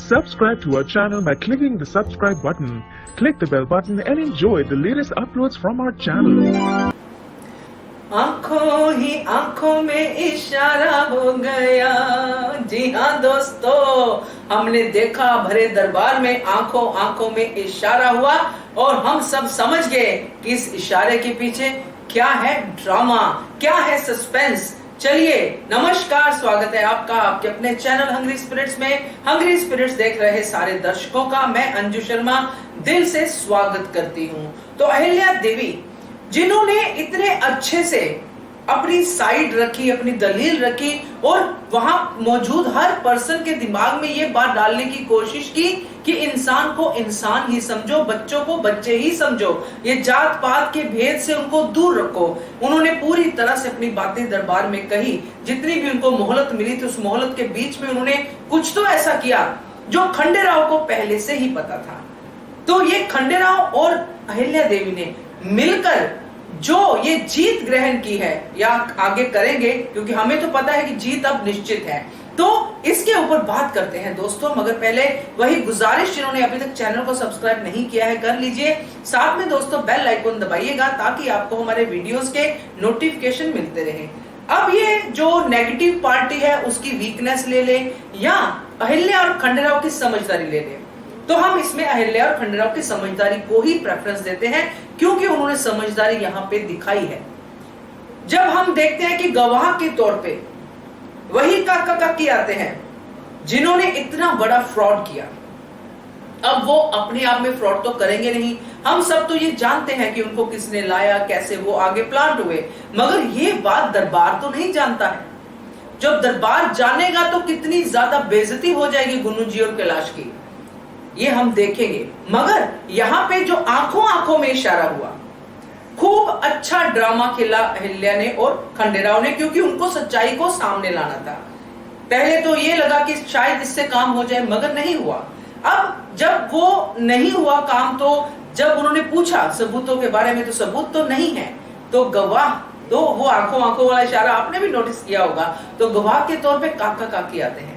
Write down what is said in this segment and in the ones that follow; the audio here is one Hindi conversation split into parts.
Subscribe to our channel by clicking the subscribe button. Click the bell button and enjoy the latest uploads from our channel. आंखों ही आंखों में इशारा हो गया। जी हाँ दोस्तों, हमने देखा भरे दरबार में आंखों आंखों में इशारा हुआ और हम सब समझ गए कि इस इशारे के पीछे क्या है ड्रामा, क्या है सस्पेंस। चलिए नमस्कार, स्वागत है आपका आपके अपने चैनल हंग्री स्पिरिट्स में। हंग्री स्पिरिट्स देख रहे सारे दर्शकों का मैं अंजू शर्मा दिल से स्वागत करती हूँ। तो अहिल्या देवी जिन्होंने इतने अच्छे से अपनी साइड रखी, अपनी दलील रखी और वहां मौजूद हर पर्सन के दिमाग में ये बात डालने की कोशिश की कि इंसान को इंसान ही समझो, बच्चों को बच्चे ही समझो, ये जात पात के भेद से उनको दूर रखो। उन्होंने पूरी तरह से अपनी बातें दरबार में कही। जितनी भी उनको मोहलत मिली थी उस मोहलत के बीच में उन्होंने कुछ तो ऐसा किया जो खंडेराव को पहले से ही पता था। तो ये खंडेराव और अहिल्या देवी ने मिलकर जो ये जीत ग्रहण की है या आगे करेंगे, क्योंकि हमें तो पता है कि जीत अब निश्चित है, तो इसके ऊपर बात करते हैं दोस्तों। मगर पहले वही गुजारिश, जिन्होंने अभी तक चैनल को सब्सक्राइब नहीं किया है कर लीजिए। साथ में दोस्तों बेल आइकन दबाइएगा ताकि आपको हमारे वीडियोस के नोटिफिकेशन मिलते रहे। अब ये जो नेगेटिव पार्टी है उसकी वीकनेस ले ले या अहिल्या और खंडेराव की समझदारी ले ले, तो हम इसमें अहिल्या और खंडेराव की समझदारी को ही प्रेफरेंस देते हैं, क्योंकि उन्होंने समझदारी यहाँ पे दिखाई है। जब हम देखते हैं कि गवाह के तौर पे वही काका काकी आते हैं जिन्होंने इतना बड़ा फ्रॉड किया। अब वो अपने आप में फ्रॉड तो करेंगे नहीं, हम सब तो ये जानते हैं कि उनको किसने लाया, कैसे वो आगे प्लांट हुए, मगर ये बात दरबार तो नहीं जानता है। जब दरबार जानेगा तो कितनी ज्यादा बेइज्जती हो जाएगी गुन्नू जी और कैलाश की, ये हम देखेंगे। मगर यहाँ पे जो आंखों आंखों में इशारा हुआ, खूब अच्छा ड्रामा खेला अहिल्या ने और खंडेराव ने, क्योंकि उनको सच्चाई को सामने लाना था। पहले तो ये लगा कि शायद इससे काम हो जाए, मगर नहीं हुआ। अब जब वो नहीं हुआ काम, तो जब उन्होंने पूछा सबूतों के बारे में तो सबूत तो नहीं है, तो गवाह, तो वो आंखों आंखों वाला इशारा आपने भी नोटिस किया होगा, तो गवाह के तौर पे काका काकी आते हैं।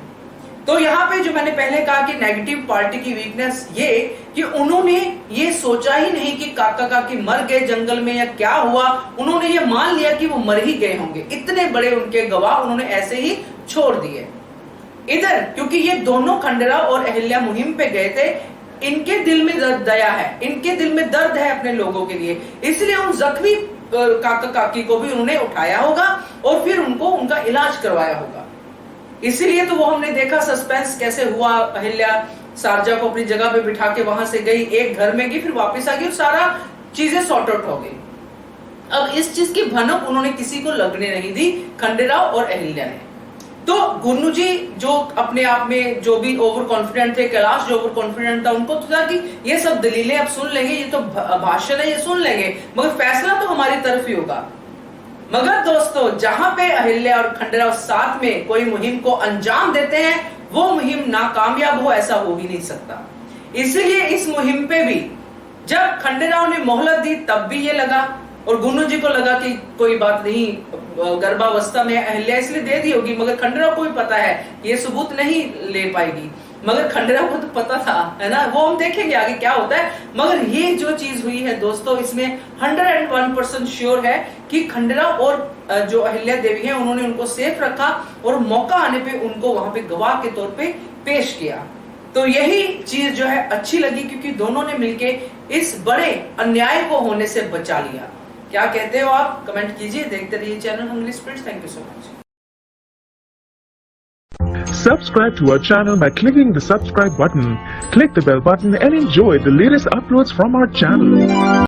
तो यहाँ पे जो मैंने पहले कहा कि नेगेटिव पार्टी की वीकनेस ये कि उन्होंने ये सोचा ही नहीं कि काका काकी मर गए जंगल में या क्या हुआ। उन्होंने ये मान लिया कि वो मर ही गए होंगे। इतने बड़े उनके गवाह उन्होंने ऐसे ही छोड़ दिए। इधर क्योंकि ये दोनों खंडेराव और अहिल्या मुहिम पे गए थे, इनके दिल में दया है, इनके दिल में दर्द है अपने लोगों के लिए, इसलिए उन जख्मी काका काकी को भी उन्होंने उठाया होगा और फिर उनको उनका इलाज करवाया होगा। इसीलिए तो वो हमने देखा सस्पेंस कैसे हुआ। अहिल्या शारजा को अपनी जगह पे बिठा के वहां से गई, एक घर में गई, फिर वापस आ गई और सारा चीजें सॉर्ट आउट हो गई। अब इस चीज की भनक उन्होंने किसी को लगने नहीं दी, खंडेराव और अहिल्या ने। तो गुन्नू जी जो अपने आप में जो भी ओवर कॉन्फिडेंट थे, कैलाश जो ओवर कॉन्फिडेंट था, उनको तो था कि ये सब दलीलें अब सुन लेंगे, ये तो भाषण है, ये सुन लेंगे, मगर फैसला तो हमारी तरफ ही होगा। मगर दोस्तों जहां पे अहिल्या और खंडेराव साथ में कोई मुहिम को अंजाम देते हैं, वो मुहिम नाकामयाब हो ऐसा हो ही नहीं सकता। इसलिए इस मुहिम पे भी जब खंडेराव ने मोहलत दी तब भी ये लगा, और गुन्नू जी को लगा कि कोई बात नहीं, गर्भावस्था में अहिल्या इसलिए दे दी होगी, मगर खंडेराव को भी पता है ये सबूत नहीं ले पाएगी। मगर खंडेराव को तो पता था, है ना, वो हम देखेंगे आगे क्या होता है। मगर ये जो चीज हुई है दोस्तों, इसमें 101% श्योर है कि खंडेराव और जो अहिल्या देवी है उन्होंने उनको सेफ रखा और मौका आने पे उनको वहां पे गवाह के तौर पे पेश किया। तो यही चीज जो है अच्छी लगी, क्योंकि दोनों ने मिलके इस बड़े अन्याय को होने से बचा लिया। क्या कहते हो आप, कमेंट कीजिए। देखते रहिए channel hungry spirits. Thank you so much. Subscribe to our channel by clicking the subscribe button. Click the bell button and enjoy the latest uploads from our channel.